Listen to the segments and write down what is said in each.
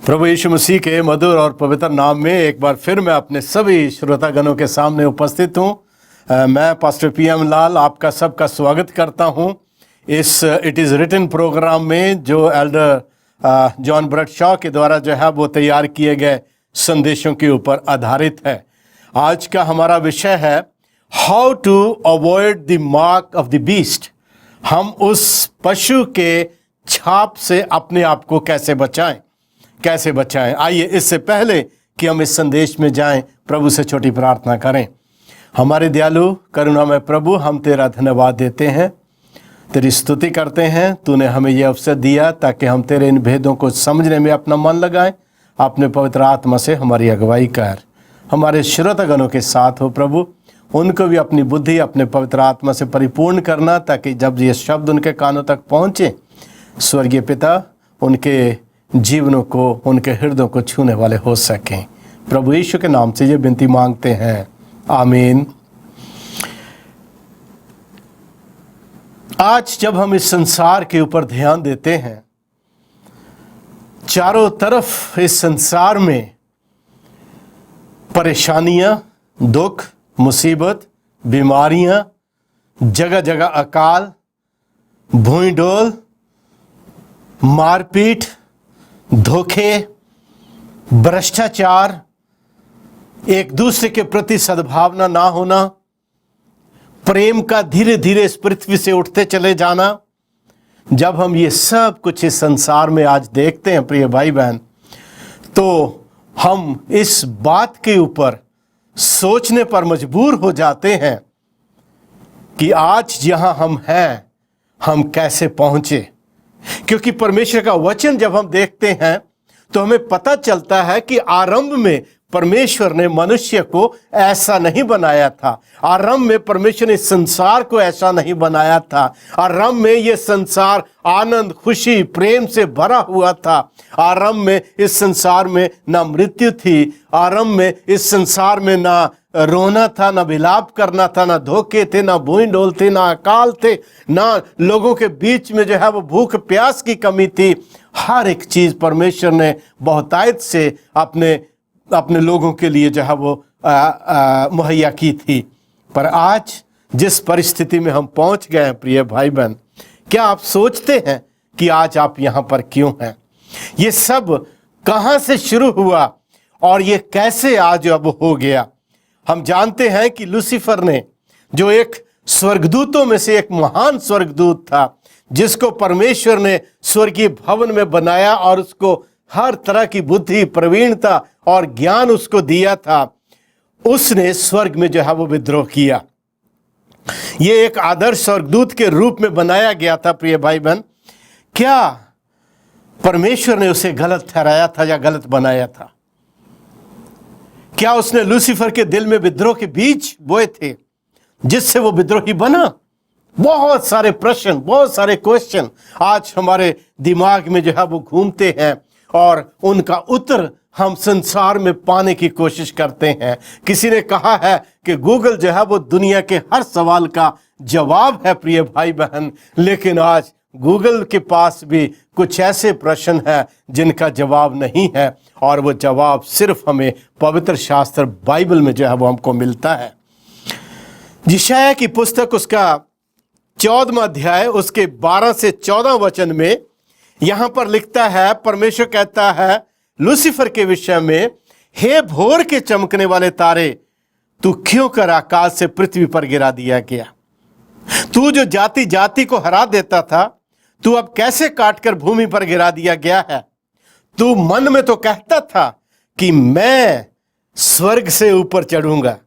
प्रभु यीशु मसीह के मधुर और पवित्र नाम में एक बार फिर मैं अपने सभी श्रोतागणों के सामने उपस्थित हूँ। मैं पास्टर PM लाल आपका सबका स्वागत करता हूँ इस इट इज़ रिटन प्रोग्राम में, जो एल्डर जॉन ब्रडशॉ के द्वारा जो है वो तैयार किए गए संदेशों के ऊपर आधारित है। आज का हमारा विषय है how to avoid the mark of the beast. हम उस पशु के छाप से अपने आप को कैसे बचाएं। आइए इससे पहले कि हम इस संदेश में जाएं, प्रभु से छोटी प्रार्थना करें। हमारे दयालु करुणामय प्रभु, हम तेरा धन्यवाद देते हैं, तेरी स्तुति करते हैं। तूने हमें यह अवसर दिया ताकि हम तेरे इन भेदों को समझने में अपना मन लगाएं। अपने पवित्र आत्मा से हमारी अगुवाई कर, हमारे श्रोतागणों के साथ हो प्रभु। उनको भी अपनी बुद्धि अपने पवित्र आत्मा से परिपूर्ण करना, ताकि जब ये शब्द उनके कानों तक पहुँचे, स्वर्गीय पिता उनके जीवनों को, उनके हृदयों को छूने वाले हो सकें। प्रभु यीशु के नाम से ये विनती मांगते हैं, आमीन। आज जब हम इस संसार के ऊपर ध्यान देते हैं, चारों तरफ इस संसार में परेशानियां, दुख, मुसीबत, बीमारियां, जगह जगह अकाल, भूई डोल, मारपीट, धोखे, भ्रष्टाचार, एक दूसरे के प्रति सद्भावना ना होना, प्रेम का धीरे धीरे इस पृथ्वी से उठते चले जाना। जब हम ये सब कुछ इस संसार में आज देखते हैं प्रिय भाई बहन, तो हम इस बात के ऊपर सोचने पर मजबूर हो जाते हैं कि आज जहां हम हैं, हम कैसे पहुंचे। क्योंकि परमेश्वर का वचन जब हम देखते हैं तो हमें पता चलता है कि आरंभ में परमेश्वर ने मनुष्य को ऐसा नहीं बनाया था। आरंभ में परमेश्वर ने इस संसार को ऐसा नहीं बनाया था। आरंभ में यह संसार आनंद, खुशी, प्रेम से भरा हुआ था। आरंभ में इस संसार में ना मृत्यु थी। आरंभ में इस संसार में ना रोना था, ना विलाप करना था, ना धोखे थे, ना भूई डोल थे, ना अकाल थे, ना लोगों के बीच में जो है वो भूख प्यास की कमी थी। हर एक चीज परमेश्वर ने बहुतायत से अपने लोगों के लिए जो है वो मुहैया की थी। पर आज जिस परिस्थिति में हम पहुंच गए हैं प्रिय भाई बहन, क्या आप सोचते हैं कि आज आप यहां पर क्यों हैं? ये सब कहां से शुरू हुआ और ये कैसे आज अब हो गया? हम जानते हैं कि लूसीफर ने, जो एक स्वर्गदूतों में से एक महान स्वर्गदूत था, जिसको परमेश्वर ने स्वर्गीय भवन में बनाया और उसको हर तरह की बुद्धि, प्रवीणता और ज्ञान उसको दिया था, उसने स्वर्ग में जो है वो विद्रोह किया। ये एक आदर्श स्वर्गदूत के रूप में बनाया गया था प्रिय भाई बहन। क्या परमेश्वर ने उसे गलत ठहराया था या गलत बनाया था? क्या उसने लूसीफर के दिल में विद्रोह के बीज बोए थे जिससे वो विद्रोही बना? बहुत सारे प्रश्न, बहुत सारे क्वेश्चन आज हमारे दिमाग में जो है वो घूमते हैं और उनका उत्तर हम संसार में पाने की कोशिश करते हैं। किसी ने कहा है कि गूगल जो है वो दुनिया के हर सवाल का जवाब है प्रिय भाई बहन, लेकिन आज गूगल के पास भी कुछ ऐसे प्रश्न हैं जिनका जवाब नहीं है, और वो जवाब सिर्फ हमें पवित्र शास्त्र बाइबल में जो है वो हमको मिलता है। यशायाह की पुस्तक उसका 14वां अध्याय उसके 12 से 14 वचन में यहां पर लिखता है, परमेश्वर कहता है लूसीफर के विषय में, हे भोर के चमकने वाले तारे, तू क्यों कर आकाश से पृथ्वी पर गिरा दिया गया? तू जो जाति जाति को हरा देता था, तू अब कैसे काटकर भूमि पर गिरा दिया गया है? तू मन में तो कहता था कि मैं स्वर्ग से ऊपर चढ़ूंगा,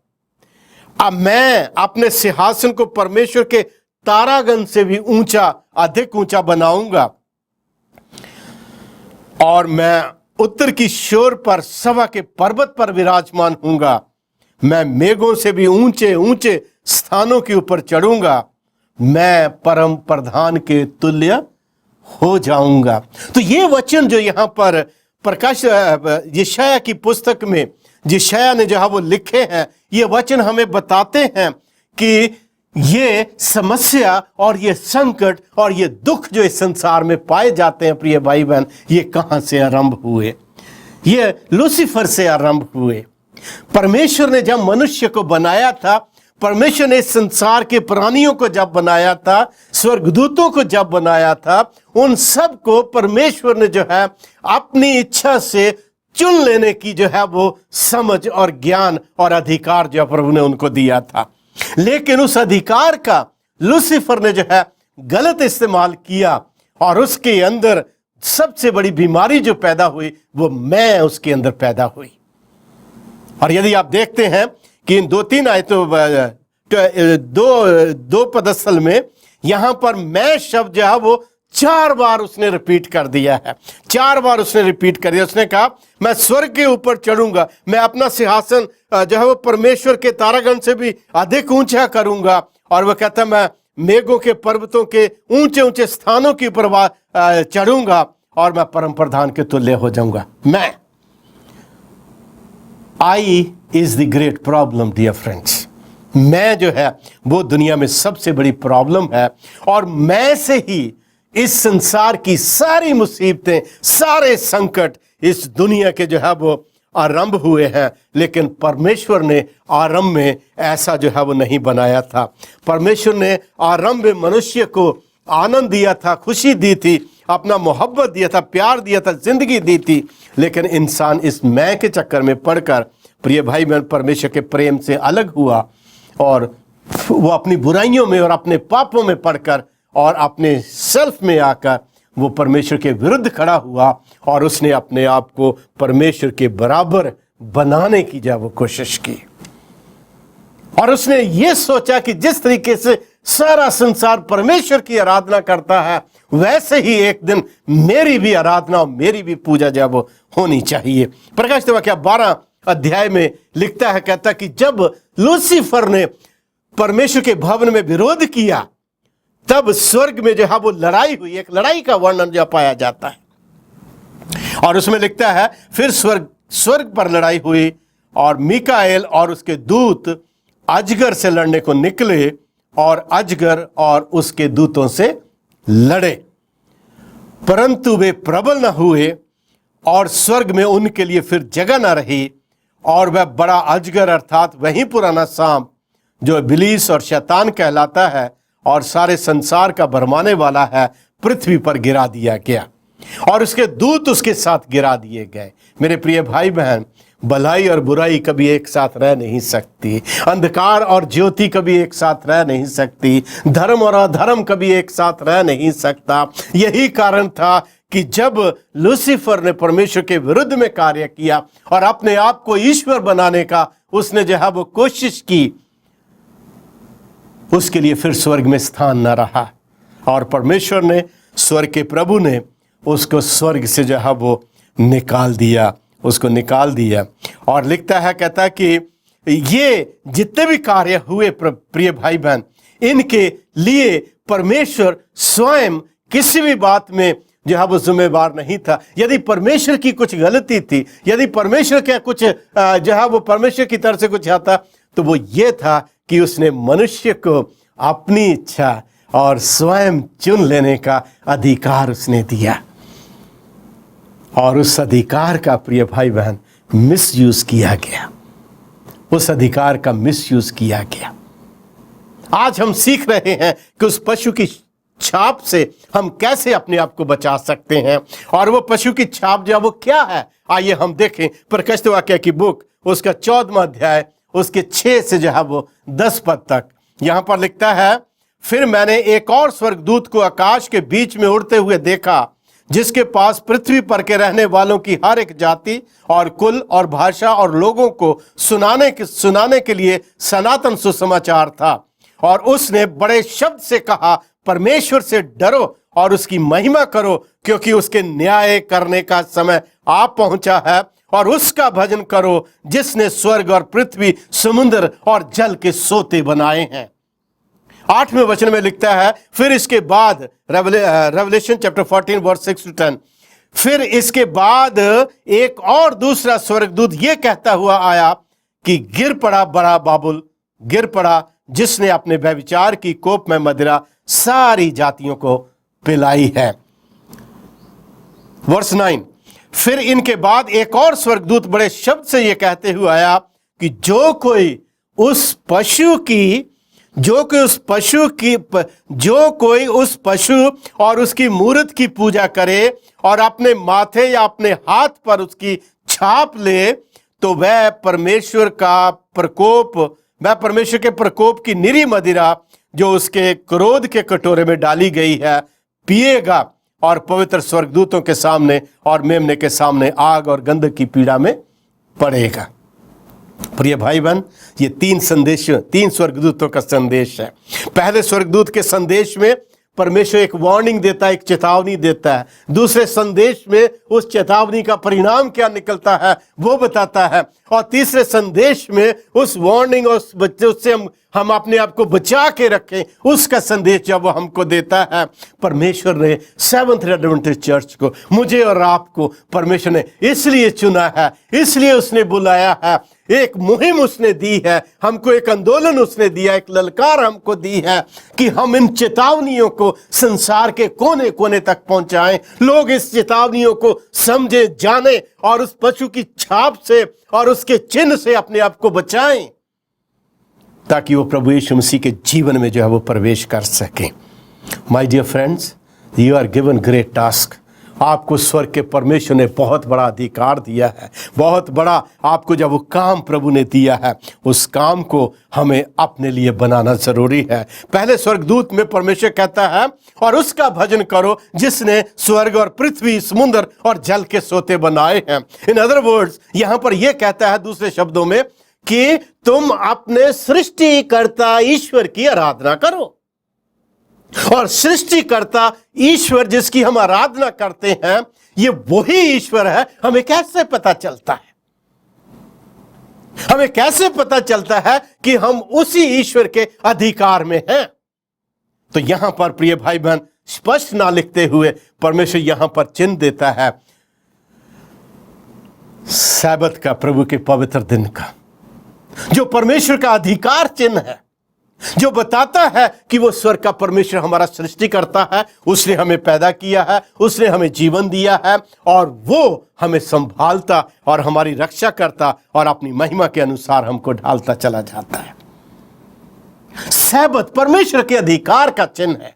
अब मैं अपने सिंहासन को परमेश्वर के तारागण से भी ऊंचा, अधिक ऊंचा बनाऊंगा, और मैं उत्तर की शोर पर सभा के पर्वत पर विराजमान हूंगा। मैं मेघों से भी ऊंचे ऊंचे स्थानों के ऊपर चढ़ूंगा, मैं परम प्रधान के तुल्य हो जाऊंगा। तो ये वचन जो यहाँ पर प्रकाश यशायाह की पुस्तक में यशायाह ने जो है वो लिखे हैं, ये वचन हमें बताते हैं कि ये समस्या और ये संकट और ये दुख जो इस संसार में पाए जाते हैं प्रिय भाई बहन, ये कहां से आरंभ हुए। ये लूसीफर से आरंभ हुए। परमेश्वर ने जब मनुष्य को बनाया था, परमेश्वर ने इस संसार के प्राणियों को जब बनाया था, स्वर्गदूतों को जब बनाया था, उन सब को परमेश्वर ने जो है अपनी इच्छा से चुन लेने की जो है वो समझ और ज्ञान और अधिकार जो प्रभु ने उनको दिया था। लेकिन उस अधिकार का लूसीफर ने जो है गलत इस्तेमाल किया और उसके अंदर सबसे बड़ी बीमारी जो पैदा हुई वो मैं उसके अंदर पैदा हुई। और यदि आप देखते हैं कि इन 2-3 आयतों दो पदस्थल में यहां पर मैं शब्द जो है वो 4 बार उसने रिपीट कर दिया है। 4 बार उसने रिपीट कर दिया। उसने कहा मैं स्वर्ग के ऊपर चढ़ूंगा, मैं अपना सिंहासन जो है वो परमेश्वर के तारागण से भी अधिक ऊंचा करूंगा। और वह कहता मैं मेघों के पर्वतों के ऊंचे ऊंचे स्थानों के ऊपर चढ़ूंगा और मैं परम प्रधान के तुल्य हो जाऊंगा। I is the great problem dear friends. मैं जो है वो दुनिया में सबसे बड़ी प्रॉब्लम है और मैं से ही इस संसार की सारी मुसीबतें, सारे संकट इस दुनिया के जो है वो आरंभ हुए हैं। लेकिन परमेश्वर ने आरंभ में ऐसा जो है वो नहीं बनाया था। परमेश्वर ने आरंभ में मनुष्य को आनंद दिया था, खुशी दी थी, अपना मोहब्बत दिया था, प्यार दिया था, जिंदगी दी थी। लेकिन इंसान इस मैं के चक्कर में पड़कर प्रिय भाई बहन परमेश्वर के प्रेम से अलग हुआ और वो अपनी बुराइयों में और अपने पापों में पड़कर और अपने सेल्फ में आकर वो परमेश्वर के विरुद्ध खड़ा हुआ और उसने अपने आप को परमेश्वर के बराबर बनाने की जब वो कोशिश की। और उसने ये सोचा कि जिस तरीके से सारा संसार परमेश्वर की आराधना करता है वैसे ही एक दिन मेरी भी आराधना और मेरी भी पूजा जब होनी चाहिए। प्रकाशित वाक्य 12 अध्याय में लिखता है, कहता कि जब लूसीफर ने परमेश्वर के भवन में विरोध किया तब स्वर्ग में जो है वो लड़ाई हुई। एक लड़ाई का वर्णन जो पाया जाता है और उसमें लिखता है फिर स्वर्ग पर लड़ाई हुई और मीकाएल और उसके दूत अजगर से लड़ने को निकले और अजगर और उसके दूतों से लड़े, परंतु वे प्रबल न हुए और स्वर्ग में उनके लिए फिर जगह न रही। और वह बड़ा अजगर अर्थात वही पुराना सांप जो इब्लीस और शैतान कहलाता है और सारे संसार का भरमाने वाला है, पृथ्वी पर गिरा दिया गया और उसके दूत उसके साथ गिरा दिए गए। मेरे प्रिय भाई बहन, भलाई और बुराई कभी एक साथ रह नहीं सकती, अंधकार और ज्योति कभी एक साथ रह नहीं सकती, धर्म और अधर्म कभी एक साथ रह नहीं सकता। यही कारण था कि जब लूसीफर ने परमेश्वर के विरुद्ध में कार्य किया और अपने आप को ईश्वर बनाने का उसने जो है वो कोशिश की, उसके लिए फिर स्वर्ग में स्थान न रहा और परमेश्वर ने, स्वर्ग के प्रभु ने उसको स्वर्ग से जो है वो निकाल दिया, उसको निकाल दिया। और लिखता है, कहता कि ये जितने भी कार्य हुए प्रिय भाई बहन, इनके लिए परमेश्वर स्वयं किसी भी बात में जो है वो जिम्मेवार नहीं था। यदि परमेश्वर की कुछ गलती थी, यदि परमेश्वर के कुछ जो है वो परमेश्वर की तरफ से कुछ आता, तो वो ये था कि उसने मनुष्य को अपनी इच्छा और स्वयं चुन लेने का अधिकार उसने दिया और उस अधिकार का प्रिय भाई बहन मिसयूज किया गया, उस अधिकार का मिसयूज किया गया। आज हम सीख रहे हैं कि उस पशु की छाप से हम कैसे अपने आप को बचा सकते हैं और वो पशु की छाप जो वो क्या है। आइए हम देखें प्रकाशित वाक्य की बुक उसका 14वां अध्याय उसके 6 से जो है वो 10 पद तक। यहां पर लिखता है, फिर मैंने एक और स्वर्गदूत को आकाश के बीच में उड़ते हुए देखा जिसके पास पृथ्वी पर के रहने वालों की हर एक जाति और कुल और भाषा और लोगों को सुनाने के लिए सनातन सुसमाचार था। और उसने बड़े शब्द से कहा, परमेश्वर से डरो और उसकी महिमा करो, क्योंकि उसके न्याय करने का समय आ पहुंचा है, और उसका भजन करो जिसने स्वर्ग और पृथ्वी, समुद्र और जल के सोते बनाए हैं। 8वें वचन में लिखता है, फिर इसके बाद रेवलेशन चैप्टर 14 वर्स 6 to 10, फिर इसके बाद एक और दूसरा स्वर्गदूत ये कहता हुआ आया कि गिर पड़ा बड़ा बाबुल, गिर पड़ा जिसने अपने व्यभिचार की कोप में मदिरा सारी जातियों को पिलाई है। वर्स 9, फिर इनके बाद एक और स्वर्गदूत बड़े शब्द से यह कहते हुए आया कि जो कोई उस पशु और उसकी मूरत की पूजा करे और अपने माथे या अपने हाथ पर उसकी छाप ले, तो वह परमेश्वर के प्रकोप की निरी मदिरा जो उसके क्रोध के कटोरे में डाली गई है पिएगा और पवित्र स्वर्गदूतों के सामने और मेमने के सामने आग और गंधक की पीड़ा में पड़ेगा। प्रिय भाई बहन, ये तीन स्वर्गदूतों का संदेश है। पहले स्वर्गदूत के संदेश में परमेश्वर एक वार्निंग देता है, एक चेतावनी देता है। दूसरे संदेश में उस चेतावनी का परिणाम क्या निकलता है वो बताता है। और तीसरे संदेश में उस वार्निंग और उससे हम अपने आप को बचा के रखें उसका संदेश जब वो हमको देता है। परमेश्वर ने सेवंथ एडवेंटिस्ट चर्च को, मुझे और आपको परमेश्वर ने इसलिए चुना है, इसलिए उसने बुलाया है। एक मुहिम उसने दी है हमको, एक आंदोलन उसने दिया, एक ललकार हमको दी है कि हम इन चेतावनियों को संसार के कोने कोने तक पहुंचाएं। लोग इस चेतावनियों को समझे, जाने और उस पशु की छाप से और उसके चिन्ह से अपने आप को बचाएं, ताकि वो प्रभु यीशु मसीह के जीवन में जो है वो प्रवेश कर सकें। My dear friends, you are given great task. आपको स्वर्ग के परमेश्वर ने बहुत बड़ा अधिकार दिया है, बहुत बड़ा आपको जब वो काम प्रभु ने दिया है, उस काम को हमें अपने लिए बनाना जरूरी है। पहले स्वर्गदूत में परमेश्वर कहता है और उसका भजन करो जिसने स्वर्ग और पृथ्वी, समुद्र और जल के सोते बनाए हैं। इन अदर वर्ड्स, यहां पर यह कहता है दूसरे शब्दों में कि तुम अपने सृष्टिकर्ता ईश्वर की आराधना करो। और सृष्टिकर्ता ईश्वर जिसकी हम आराधना करते हैं, ये वही ईश्वर है। हमें कैसे पता चलता है? हमें कैसे पता चलता है कि हम उसी ईश्वर के अधिकार में हैं? तो यहां पर प्रिय भाई बहन, स्पष्ट ना लिखते हुए परमेश्वर यहां पर चिन्ह देता है सैबत का, प्रभु के पवित्र दिन का, जो परमेश्वर का अधिकार चिन्ह है, जो बताता है कि वो स्वर्ग का परमेश्वर हमारा सृष्टि करता है, उसने हमें पैदा किया है, उसने हमें जीवन दिया है और वो हमें संभालता और हमारी रक्षा करता और अपनी महिमा के अनुसार हमको ढालता चला जाता है। सैबत परमेश्वर के अधिकार का चिन्ह है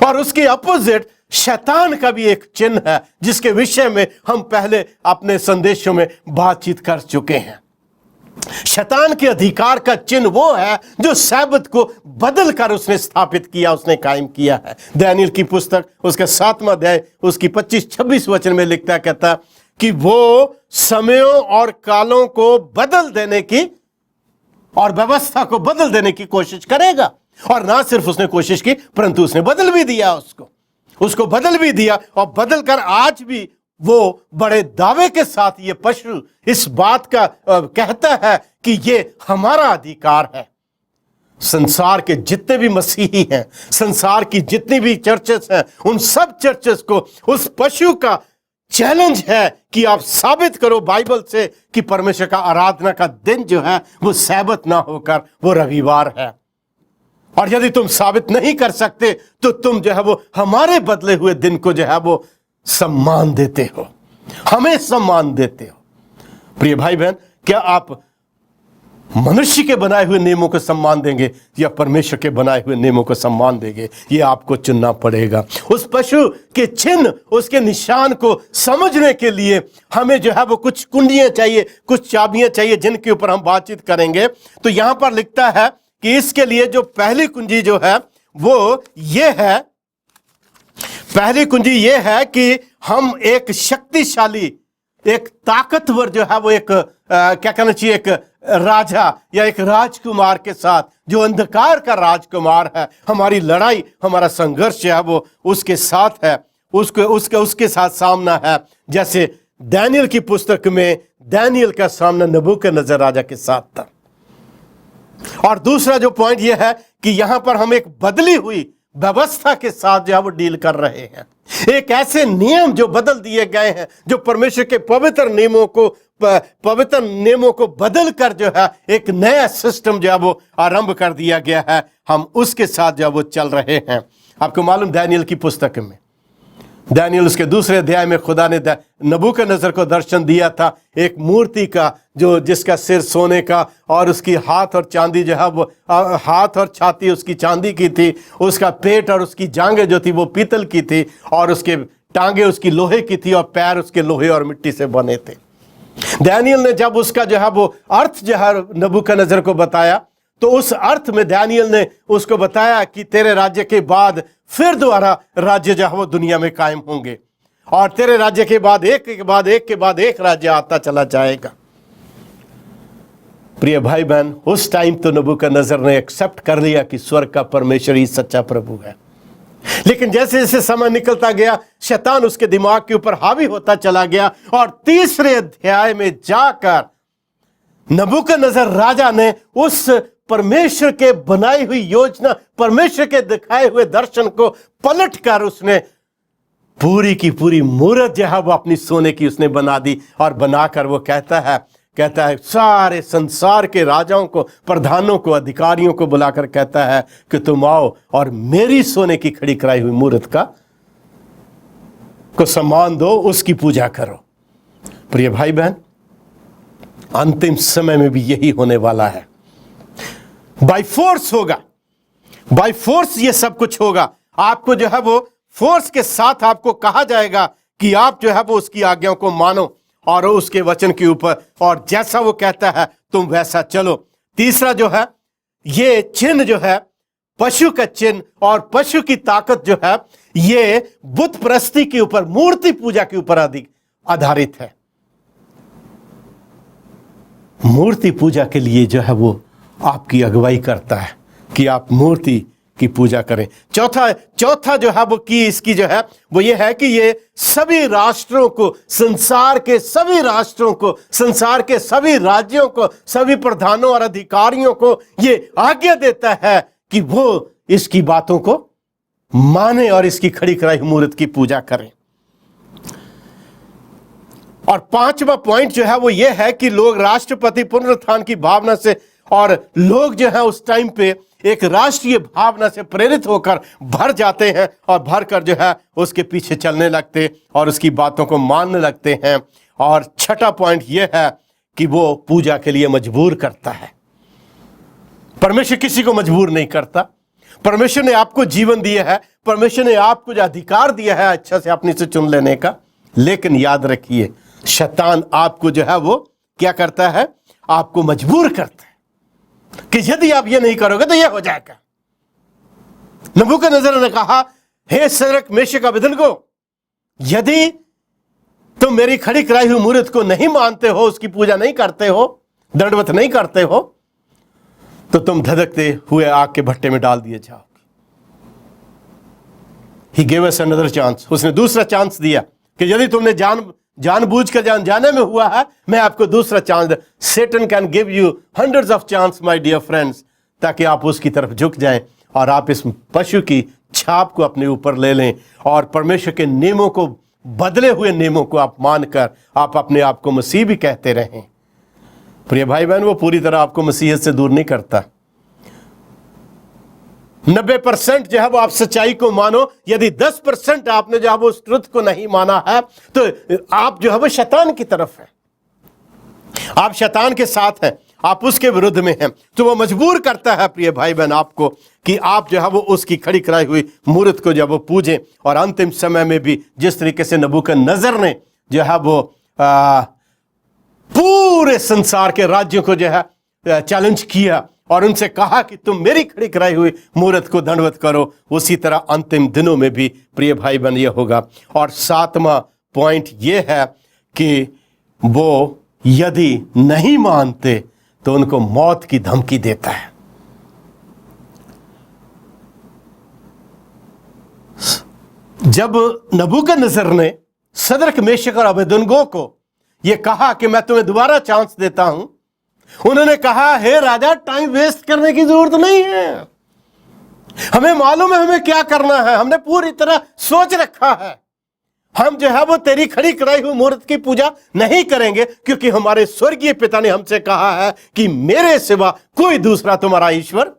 और उसके अपोजिट शैतान का भी एक चिन्ह है, जिसके विषय में हम पहले अपने संदेशों में बातचीत कर चुके हैं। शैतान के अधिकार का चिन्ह वो है जो सैबत को बदल कर उसने स्थापित किया, उसने कायम किया है। दानियेल की पुस्तक उसका 7वां अध्याय उसकी 25-26 वचन में लिखता है, कहता कि वो समयों और कालों को बदल देने की और व्यवस्था को बदल देने की कोशिश करेगा। और ना सिर्फ उसने कोशिश की, परंतु उसने बदल भी दिया, उसको बदल भी दिया। और बदल कर आज भी वो बड़े दावे के साथ ये पशु इस बात का कहता है कि ये हमारा अधिकार है। संसार के जितने भी मसीही हैं, संसार की जितनी भी चर्चेस हैं, उन सब चर्चेस को उस पशु का चैलेंज है कि आप साबित करो बाइबल से कि परमेश्वर का आराधना का दिन जो है वो सैबत ना होकर वो रविवार है। और यदि तुम साबित नहीं कर सकते तो तुम जो है वो हमारे बदले हुए दिन को जो है वो सम्मान देते हो, हमें सम्मान देते हो। प्रिय भाई बहन, क्या आप मनुष्य के बनाए हुए नियमों को सम्मान देंगे या परमेश्वर के बनाए हुए नियमों को सम्मान देंगे? ये आपको चुनना पड़ेगा। उस पशु के चिन्ह, उसके निशान को समझने के लिए हमें जो है वो कुछ कुंडियां चाहिए, कुछ चाबियां चाहिए, जिनके ऊपर हम बातचीत करेंगे। तो यहां पर लिखता है कि इसके लिए जो पहली कुंजी जो है वो ये है, पहली कुंजी ये है कि हम एक शक्तिशाली, एक ताकतवर जो है वो एक क्या कहना चाहिए, एक राजा या एक राजकुमार के साथ, जो अंधकार का राजकुमार है, हमारी लड़ाई, हमारा संघर्ष है वो उसके साथ है, उसके साथ सामना है। जैसे दानियेल की पुस्तक में दानियेल का सामना नबूकदनेस्सर राजा के साथ था। और दूसरा जो पॉइंट यह है कि यहां पर हम एक बदली हुई व्यवस्था के साथ जो है वो डील कर रहे हैं। एक ऐसे नियम जो बदल दिए गए हैं, जो परमेश्वर के पवित्र नियमों को बदल कर जो है एक नया सिस्टम जो है वो आरंभ कर दिया गया है। हम उसके साथ जो है वो चल रहे हैं। आपको मालूम दानियेल की पुस्तक में दानियल उसके दूसरे अध्याय में खुदा ने नबूकदनेस्सर को दर्शन दिया था, एक मूर्ति का जो जिसका सिर सोने का और उसकी हाथ और चांदी जो है वो हाथ और छाती उसकी चांदी की थी, उसका पेट और उसकी जांघें जो थी वो पीतल की थी, और उसके टांगे उसकी लोहे की थी और पैर उसके लोहे और मिट्टी से बने थे। दानियल ने जब उसका जो है वो अर्थ जो है नबूकदनेस्सर को बताया, तो उस अर्थ में दानियल ने उसको बताया कि तेरे राज्य के बाद फिर दोबारा राज्य जो है वो दुनिया में कायम होंगे, और तेरे राज्य के बाद एक के बाद एक के बाद एक राज्य आता चला जाएगा। प्रिय भाई बहन, उस टाइम तो नबूकदनेस्सर ने एक्सेप्ट कर लिया कि स्वर्ग का परमेश्वर ही सच्चा प्रभु है। लेकिन जैसे जैसे समय निकलता गया, शैतान उसके दिमाग के ऊपर हावी होता चला गया, और तीसरे अध्याय में जाकर नबूकदनेस्सर राजा ने उस परमेश्वर के बनाई हुई योजना, परमेश्वर के दिखाए हुए दर्शन को पलटकर उसने पूरी की पूरी मूर्त जो है वो अपनी सोने की उसने बना दी, और बनाकर वो कहता है सारे संसार के राजाओं को, प्रधानों को, अधिकारियों को बुलाकर कहता है कि तुम आओ और मेरी सोने की खड़ी कराई हुई मूर्त को सम्मान दो, उसकी पूजा करो। प्रिय भाई बहन, अंतिम समय में भी यही होने वाला है। बाय फोर्स होगा, बाय फोर्स ये सब कुछ होगा। आपको जो है वो फोर्स के साथ आपको कहा जाएगा कि आप जो है वो उसकी आज्ञाओं को मानो और उसके वचन के ऊपर, और जैसा वो कहता है तुम वैसा चलो। तीसरा जो है, ये चिन्ह जो है पशु का चिन्ह और पशु की ताकत जो है, ये बुत परस्ती के ऊपर, मूर्ति पूजा के ऊपर अधिक आधारित है। मूर्ति पूजा के लिए जो है वो आपकी अगुवाई करता है कि आप मूर्ति की पूजा करें। चौथा जो है वो की इसकी जो है वो ये है कि ये सभी राष्ट्रों को, संसार के सभी राष्ट्रों को, संसार के सभी राज्यों को, सभी प्रधानों और अधिकारियों को ये आज्ञा देता है कि वो इसकी बातों को माने और इसकी खड़ी कराई मूर्त की पूजा करें। और पांचवा पॉइंट जो है वो ये है कि लोग राष्ट्रपति पुनरुत्थान की भावना से, और लोग जो है उस टाइम पे एक राष्ट्रीय भावना से प्रेरित होकर भर जाते हैं, और भर कर जो है उसके पीछे चलने लगते और उसकी बातों को मानने लगते हैं। और छठा पॉइंट यह है कि वो पूजा के लिए मजबूर करता है। परमेश्वर किसी को मजबूर नहीं करता। परमेश्वर ने आपको जीवन दिया है, परमेश्वर ने आपको जो अधिकार दिया है अच्छा से अपने से चुन लेने का, लेकिन याद रखिए शैतान आपको जो है वो क्या करता है, आपको मजबूर करता है कि यदि आप ये नहीं करोगे तो ये हो जाएगा। नबूकदनेस्सर ने कहा, हे सदरक मेशक अबेदनगो, यदि तुम मेरी खड़ी कराई हुई मूर्त को नहीं मानते हो, उसकी पूजा नहीं करते हो, दंडवत नहीं करते हो, तो तुम धधकते हुए आग के भट्टे में डाल दिए जाओगे। He gave us another chance। उसने दूसरा चांस दिया कि यदि तुमने जानबूझकर जाने में हुआ है, मैं आपको दूसरा chance. Satan can give you hundreds of chance my dear friends, ताकि आप उसकी तरफ झुक जाएं और आप इस पशु की छाप को अपने ऊपर ले लें और परमेश्वर के नियमों को, बदले हुए नियमों को आप मानकर आप अपने आप को मसीह भी कहते रहें। प्रिय भाई बहन, वो पूरी तरह आपको मसीहत से दूर नहीं करता। 90% जो है वो आप सच्चाई को मानो। यदि 10% आपने जो है वो उस ट्रुथ को नहीं माना है, तो आप जो है वो शैतान की तरफ है, आप शैतान के साथ हैं, आप उसके विरुद्ध में हैं। तो वो मजबूर करता है प्रिय भाई बहन आपको कि आप जो है वो उसकी खड़ी कराई हुई मूर्त को जो है वो पूजें। और अंतिम समय में भी जिस तरीके से नबूकदनेस्सर ने जो है वो पूरे संसार के राज्यों को जो है चैलेंज किया और उनसे कहा कि तुम मेरी खड़ी कराई हुई मूर्त को दंडवत करो, उसी तरह अंतिम दिनों में भी प्रिय भाई बहन ये होगा। और सातवां पॉइंट ये है कि वो यदि नहीं मानते तो उनको मौत की धमकी देता है। जब नबूकदनेस्सर ने सदरक मेशक और अबेदनगो को यह कहा कि मैं तुम्हें दोबारा चांस देता हूं, उन्होंने कहा, हे राजा, टाइम वेस्ट करने की जरूरत नहीं है, हमें मालूम है हमें क्या करना है, हमने पूरी तरह सोच रखा है, हम जो है वो तेरी खड़ी कराई हुई मूर्त की पूजा नहीं करेंगे, क्योंकि हमारे स्वर्गीय पिता ने हमसे कहा है कि मेरे सिवा कोई दूसरा तुम्हारा ईश्वर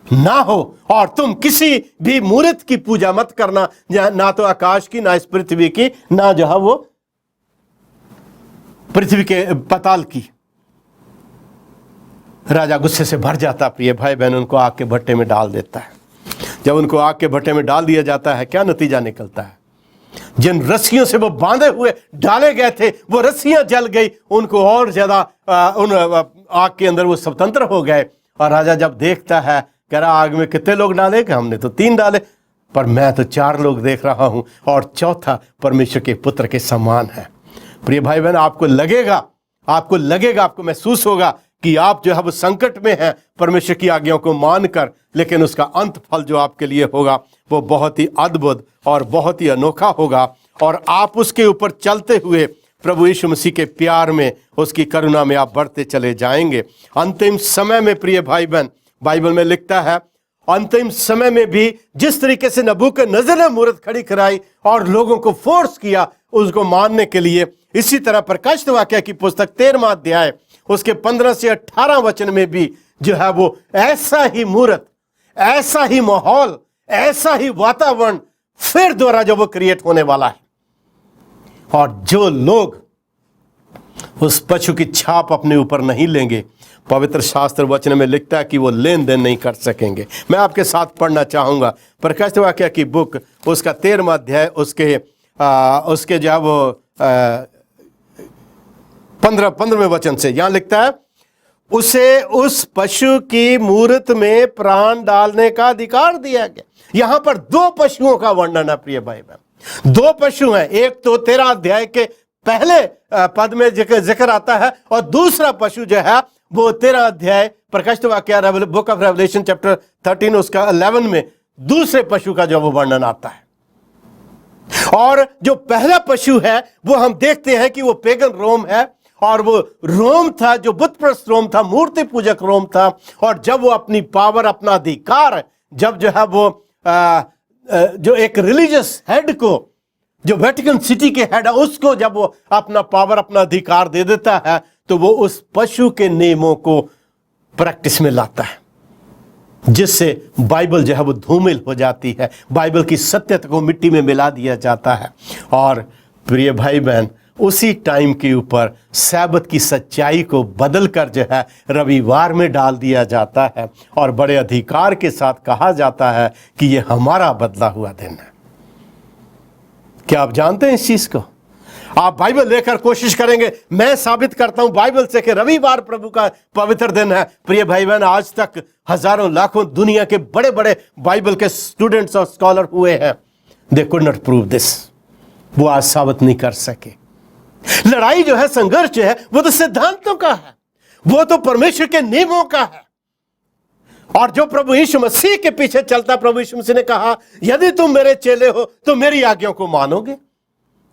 ना हो, और तुम किसी भी मूर्त की पूजा मत करना, ना तो आकाश की, ना इस पृथ्वी की, ना जो है वो पृथ्वी के पाताल की। राजा गुस्से से भर जाता प्रिय भाई बहन, उनको आग के भट्टे में डाल देता है। जब उनको आग के भट्टे में डाल दिया जाता है, क्या नतीजा निकलता है? जिन रस्सियों से वो बांधे हुए डाले गए थे, वो रस्सियां जल गई, उनको और ज्यादा उन आग के अंदर वो स्वतंत्र हो गए। और राजा जब देखता है, कह रहा आग में कितने लोग डाले? कि हमने तो 3 डाले, पर मैं तो 4 लोग देख रहा हूं, और चौथा परमेश्वर के पुत्र के समान है। प्रिय भाई बहन, आपको लगेगा, आपको महसूस होगा कि आप जो है वो संकट में हैं परमेश्वर की आज्ञाओं को मानकर, लेकिन उसका अंत फल जो आपके लिए होगा वो बहुत ही अद्भुत और बहुत ही अनोखा होगा। और आप उसके ऊपर चलते हुए प्रभु यीशु मसीह के प्यार में, उसकी करुणा में आप बढ़ते चले जाएंगे। अंतिम समय में प्रिय भाई बहन, बाइबल में लिखता है, अंतिम समय में भी जिस तरीके से नबूकदनेस्सर ने मूरत खड़ी कराई और लोगों को फोर्स किया उसको मानने के लिए, इसी तरह प्रकाशित वाक्य की पुस्तक 13वां अध्याय उसके 15 से 18 वचन में भी जो है वो ऐसा ही मूरत, ऐसा ही माहौल, ऐसा ही वातावरण फिर दोबारा जो वो क्रिएट होने वाला है। और जो लोग उस पशु की छाप अपने ऊपर नहीं लेंगे, पवित्र शास्त्र वचन में लिखता है कि वो लेन देन नहीं कर सकेंगे। मैं आपके साथ पढ़ना चाहूंगा प्रकाशित वाक्य की बुक उसका 13वां अध्याय उसके जो है वो 15वें वचन से। यहां लिखता है, उसे उस पशु की मूरत में प्राण डालने का अधिकार दिया गया। यहां पर 2 पशुओं का वर्णन है प्रिय भाई बहन, 2 पशु हैं। एक तो 13 अध्याय के पहले पद में जिक्र आता है, और दूसरा पशु जो है वो 13 अध्याय प्रकाशित वाक्य बुक ऑफ रेवलेशन चैप्टर 13 उसका 11 में दूसरे पशु का जो वो वर्णन आता है। और जो पहला पशु है वो हम देखते हैं कि वो पेगन रोम है, और वो रोम था जो बुतप्रस्त रोम था, मूर्ति पूजक रोम था। और जब वो अपनी पावर, अपना अधिकार, जब जो है वो जो एक रिलीजियस हेड को, जो वेटिकन सिटी के हेड है, उसको जब वो अपना पावर, अपना अधिकार दे देता है, तो वो उस पशु के नियमों को प्रैक्टिस में लाता है, जिससे बाइबल जो है वो धूमिल हो जाती है, बाइबल की सत्यता को मिट्टी में मिला दिया जाता है। और प्रिय भाई बहन, उसी टाइम के ऊपर सैबत की सच्चाई को बदलकर जो है रविवार में डाल दिया जाता है, और बड़े अधिकार के साथ कहा जाता है कि ये हमारा बदला हुआ दिन है। क्या आप जानते हैं इस चीज को? आप बाइबल लेकर कोशिश करेंगे, मैं साबित करता हूं बाइबल से कि रविवार प्रभु का पवित्र दिन है। प्रिय भाई बहन, आज तक हजारों लाखों दुनिया के बड़े बड़े बाइबल के स्टूडेंट्स और स्कॉलर हुए हैं, they could not prove this. वो आज साबित नहीं कर सके। लड़ाई जो है, संघर्ष जो है, वो तो सिद्धांतों का है, वो तो परमेश्वर के नियमों का है। और जो प्रभु यीशु मसीह के पीछे चलता, प्रभु यीशु मसीह ने कहा, यदि तुम मेरे चेले हो तो मेरी आज्ञाओं को मानोगे।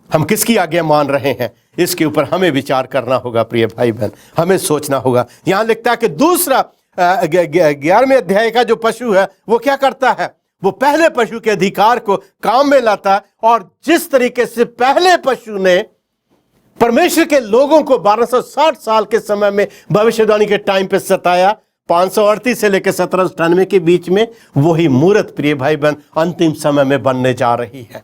हम किसकी आज्ञा मान रहे हैं, इसके ऊपर हमें विचार करना होगा प्रिय भाई बहन, हमें सोचना होगा। यहां लिखता है कि दूसरा 11वें अध्याय का जो पशु है वो क्या करता है? वो पहले पशु के अधिकार को काम में लाता है। और जिस तरीके से पहले पशु ने परमेश्वर के लोगों को 1260 साल के समय में भविष्यवाणी के टाइम पे सताया, 538 से लेकर 1798 के बीच में, वही मूरत प्रिय भाई बहन अंतिम समय में बनने जा रही है।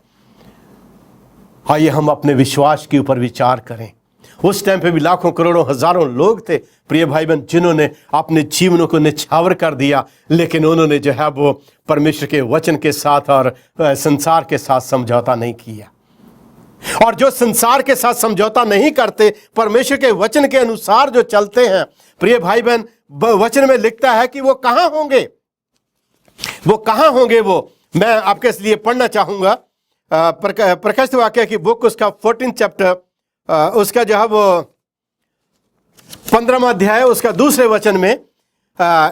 आइए हम अपने विश्वास के ऊपर विचार करें। उस टाइम पे भी लाखों करोड़ों हजारों लोग थे प्रिय भाई बहन, जिन्होंने अपने जीवनों को निछावर कर दिया, लेकिन उन्होंने जो है वो परमेश्वर के वचन के साथ और संसार के साथ समझौता नहीं किया। और जो संसार के साथ समझौता नहीं करते, परमेश्वर के वचन के अनुसार जो चलते हैं, प्रिय भाई बहन, वचन में लिखता है कि वो कहां होंगे, वो कहां होंगे। वो मैं आपके लिए पढ़ना चाहूंगा प्रकाशित वाक्य की बुक उसका 14 चैप्टर उसका जो है वो 15वां अध्याय उसका दूसरे वचन में,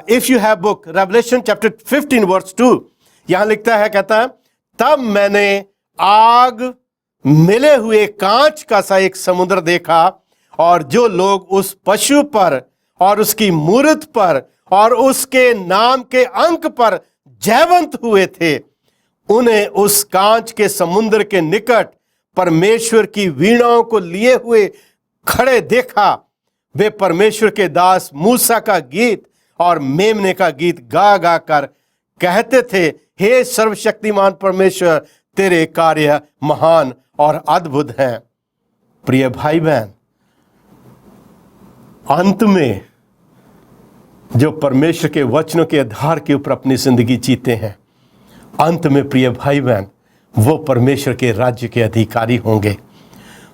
if you have book Revelation chapter 15 verse 2, यहां लिखता है, कहता है, तब मैंने आग मिले हुए कांच का सा एक समुद्र देखा, और जो लोग उस पशु पर और उसकी मूरत पर और उसके नाम के अंक पर जयवंत हुए थे, उन्हें उस कांच के समुद्र के निकट परमेश्वर की वीणाओं को लिए हुए खड़े देखा। वे परमेश्वर के दास मूसा का गीत और मेमने का गीत गा गा कर कहते थे, हे सर्वशक्तिमान परमेश्वर, तेरे कार्य महान और अद्भुत हैं। प्रिय भाई बहन, अंत में जो परमेश्वर के वचनों के आधार के ऊपर अपनी जिंदगी जीते हैं, अंत में प्रिय भाई बहन वो परमेश्वर के राज्य के अधिकारी होंगे।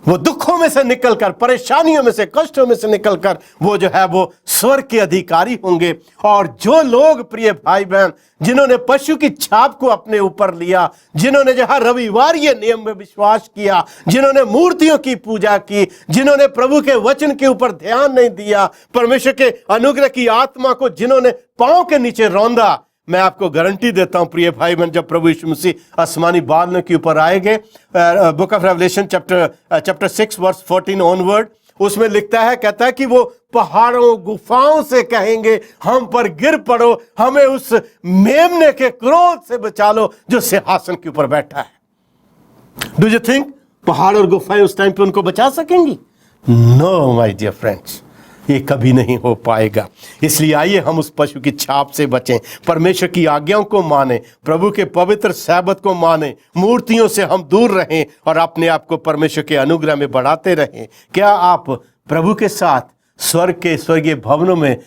वो दुखों में से निकलकर, परेशानियों में से, कष्टों में से निकलकर वो जो है वो स्वर्ग के अधिकारी होंगे। और जो लोग प्रिय भाई बहन जिन्होंने पशु की छाप को अपने ऊपर लिया, जिन्होंने जहां रविवार ये नियम में विश्वास किया, जिन्होंने मूर्तियों की पूजा की, जिन्होंने प्रभु के वचन के ऊपर ध्यान नहीं दिया, परमेश्वर के अनुग्रह की आत्मा को जिन्होंने पांव के नीचे रौंदा, मैं आपको गारंटी देता हूं प्रिय भाई बहन, जब प्रभु यीशु मसीह आसमानी बादलों के ऊपर आएंगे, book of Revelation chapter 6 verse 14 onward, उसमें लिखता है, कहता है कि वो पहाड़ों गुफाओं से कहेंगे, हम पर गिर पड़ो, हमें उस मेमने के क्रोध से बचा लो जो सिंहासन के ऊपर बैठा है। डू यू थिंक पहाड़ और गुफाएं उस टाइम पे उनको बचा सकेंगी? नो माय डियर फ्रेंड्स, ये कभी नहीं हो पाएगा। इसलिए आइए हम उस पशु की छाप से बचें, परमेश्वर की आज्ञाओं को माने, प्रभु के पवित्र सैबत को माने, मूर्तियों से हम दूर रहें और अपने आप को परमेश्वर के अनुग्रह में बढ़ाते रहें। क्या आप प्रभु के साथ स्वर्ग के स्वर्गीय भवनों में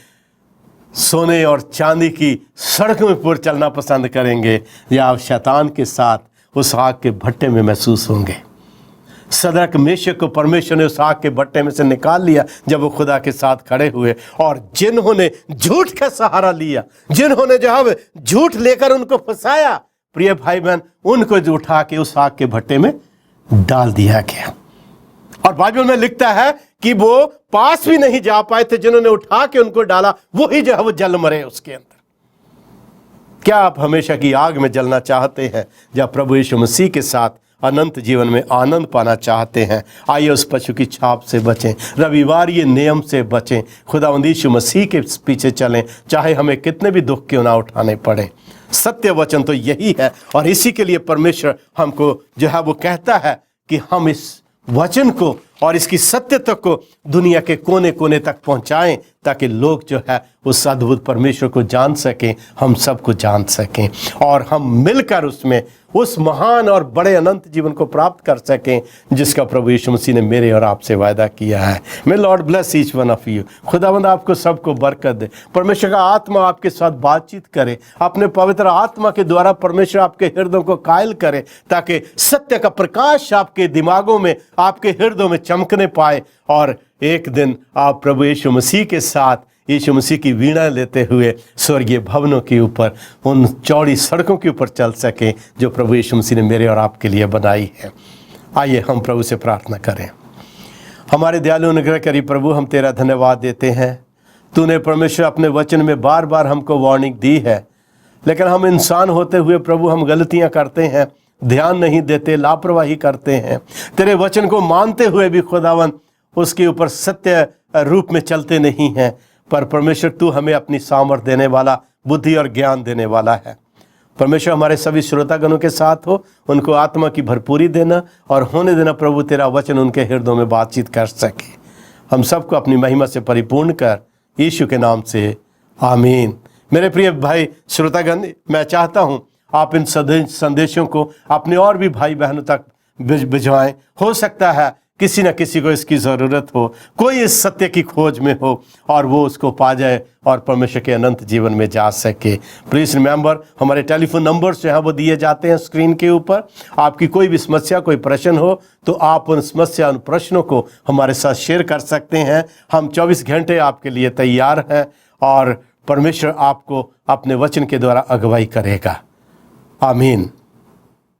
सोने और चांदी की सड़कों पर चलना पसंद करेंगे, या आप शैतान के साथ उस आग के भट्टे में महसूस होंगे? सदरक मेशक को परमेश्वर ने उस आग के भट्टे में से निकाल लिया जब वो खुदा के साथ खड़े हुए, और जिन्होंने झूठ का सहारा लिया, जिन्होंने जब झूठ लेकर उनको फंसाया, प्रिय भाई बहन, उनको जो उठा के उस आग के भट्टे में डाल दिया गया। और बाइबल में लिखता है कि वो पास भी नहीं जा पाए थे, जिन्होंने उठा के उनको डाला वही जो है वो जल मरे उसके अंदर। क्या आप हमेशा की आग में जलना चाहते हैं? जब प्रभु यीशु मसीह के साथ अनंत जीवन में आनंद पाना चाहते हैं, आइए उस पशु की छाप से बचें, रविवार ये नियम से बचें, खुदावंद यीशु मसीह के पीछे चलें, चाहे हमें कितने भी दुख क्यों ना उठाने पड़े। सत्य वचन तो यही है, और इसी के लिए परमेश्वर हमको जो है वो कहता है कि हम इस वचन को और इसकी सत्यता को दुनिया के कोने कोने तक पहुंचाएं, ताकि लोग जो है उस अद्भुत परमेश्वर को जान सकें, हम सबको जान सकें, और हम मिलकर उसमें उस महान और बड़े अनंत जीवन को प्राप्त कर सकें जिसका प्रभु यीशु मसीह ने मेरे और आपसे वायदा किया है। May lord bless each one of you. खुदावंद आपको सबको बरकत दे, परमेश्वर का आत्मा आपके साथ बातचीत करे, अपने पवित्र आत्मा के द्वारा परमेश्वर आपके हृदयों को कायल करे, ताकि सत्य का प्रकाश आपके दिमागों में, आपके हृदयों में चमकने पाए, और एक दिन आप प्रभु यीशु मसीह के साथ यीशु मसीह की वीणा लेते हुए स्वर्गीय भवनों के ऊपर, उन चौड़ी सड़कों के ऊपर चल सकें जो प्रभु यीशु मसीह ने मेरे और आपके लिए बनाई है। आइए हम प्रभु से प्रार्थना करें। हमारे दयालु अनुग्रहकारी प्रभु, हम तेरा धन्यवाद देते हैं। तूने परमेश्वर अपने वचन में बार बार हमको वार्निंग दी है, लेकिन हम इंसान होते हुए प्रभु हम गलतियां करते हैं, ध्यान नहीं देते, लापरवाही करते हैं। तेरे वचन को मानते हुए भी खुदावन उसके ऊपर सत्य रूप में चलते नहीं हैं। पर परमेश्वर तू हमें अपनी सामर्थ देने वाला, बुद्धि और ज्ञान देने वाला है। परमेश्वर हमारे सभी श्रोतागणों के साथ हो, उनको आत्मा की भरपूरी देना और होने देना प्रभु तेरा वचन उनके हृदयों में बातचीत कर सके। हम सबको अपनी महिमा से परिपूर्ण कर, यीशु के नाम से आमीन। मेरे प्रिय भाई श्रोतागण, मैं चाहता हूँ आप इन संदेशों को अपने और भी भाई बहनों तक भिजवाएं। हो सकता है किसी न किसी को इसकी ज़रूरत हो, कोई इस सत्य की खोज में हो और वो उसको पा जाए और परमेश्वर के अनंत जीवन में जा सके। प्लीज़ रिमेंबर, हमारे टेलीफोन नंबर्स जो हैं वो दिए जाते हैं स्क्रीन के ऊपर। आपकी कोई भी समस्या, कोई प्रश्न हो तो आप उन समस्या, उन प्रश्नों को हमारे साथ शेयर कर सकते हैं। हम 24 घंटे आपके लिए तैयार हैं और परमेश्वर आपको अपने वचन के द्वारा अगुवाई करेगा। आमीन।